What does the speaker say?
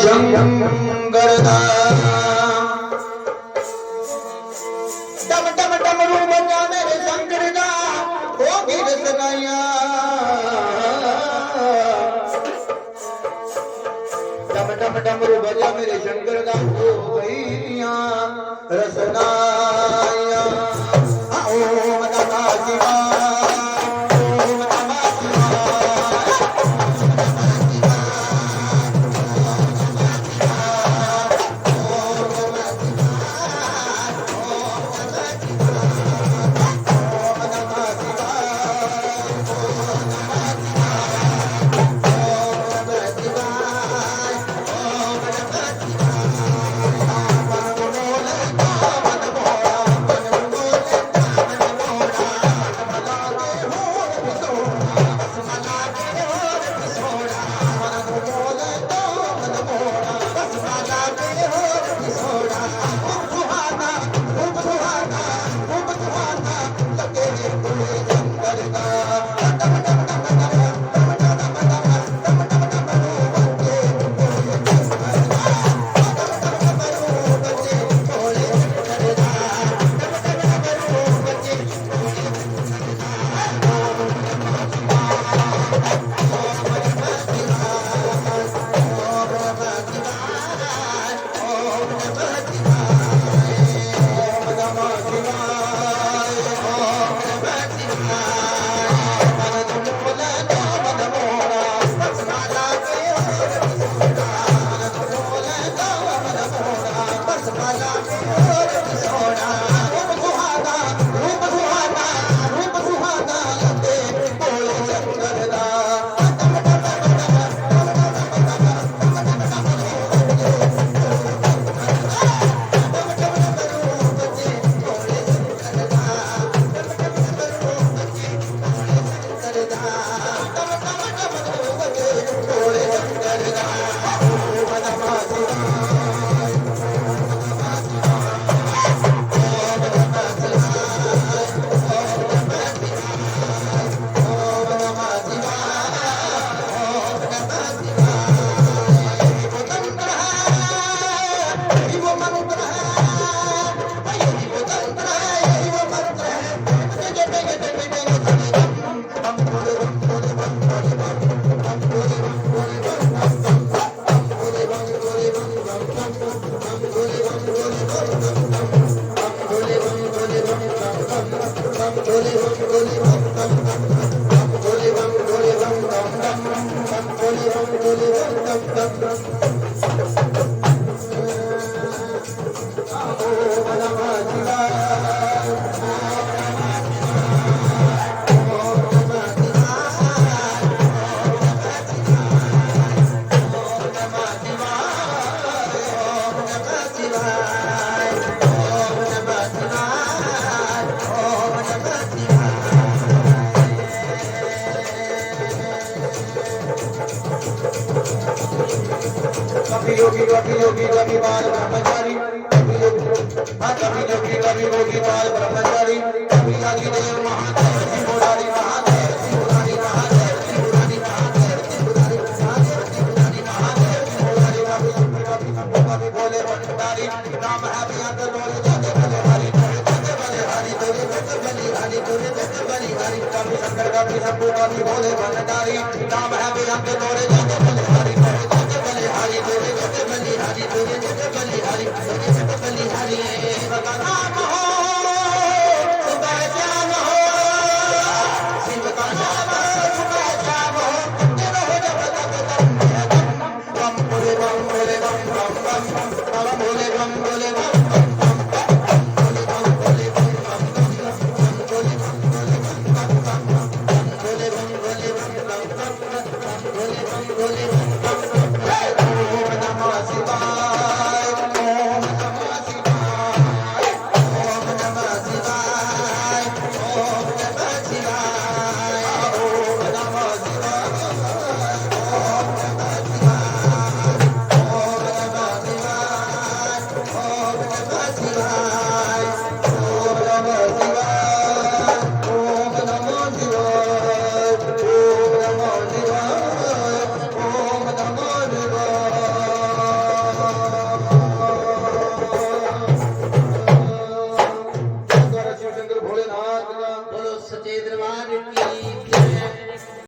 शंकर दा डम डम डमरू बजा मेरे शंकर दा होगी रसनाइया डम डम डमरू बजा मेरे शंकर दा हो गईया रसनाइया ओम नमः शिवाय योगी योगी योगी योगी बाल ब्रह्मचारी कभी योगी कभी योगी बाल ब्रह्मचारी कभी आदि देव महादेव त्रिपुरारी महादेव त्रिपुरारी महादेव त्रिपुरारी महादेव त्रिपुरारी महादेव त्रिपुरारी महादेव त्रिपुरारी कभी भोले भंडारी नाम है बियाद लोले जाते भले हरि जाते भले हरि तोरे बेटे बलि हरि तोरे बेटे बलि हरि कभी शंकर कभी शंभु कभी भोले भंडारी नाम है बियाद लोले जाते भले हरि जाते भले हरि तोरे बेटे बलि हरि तोरे बेटे बलि हरि तोरे बेटे बलि हरि नाम हो सुबह शाम हो शिव का नाम सुबह शाम हो तेरा हो जब तक बम भोले बम भोले बम बम बम बम भोले बम भोले बम शिवाय के दरबार की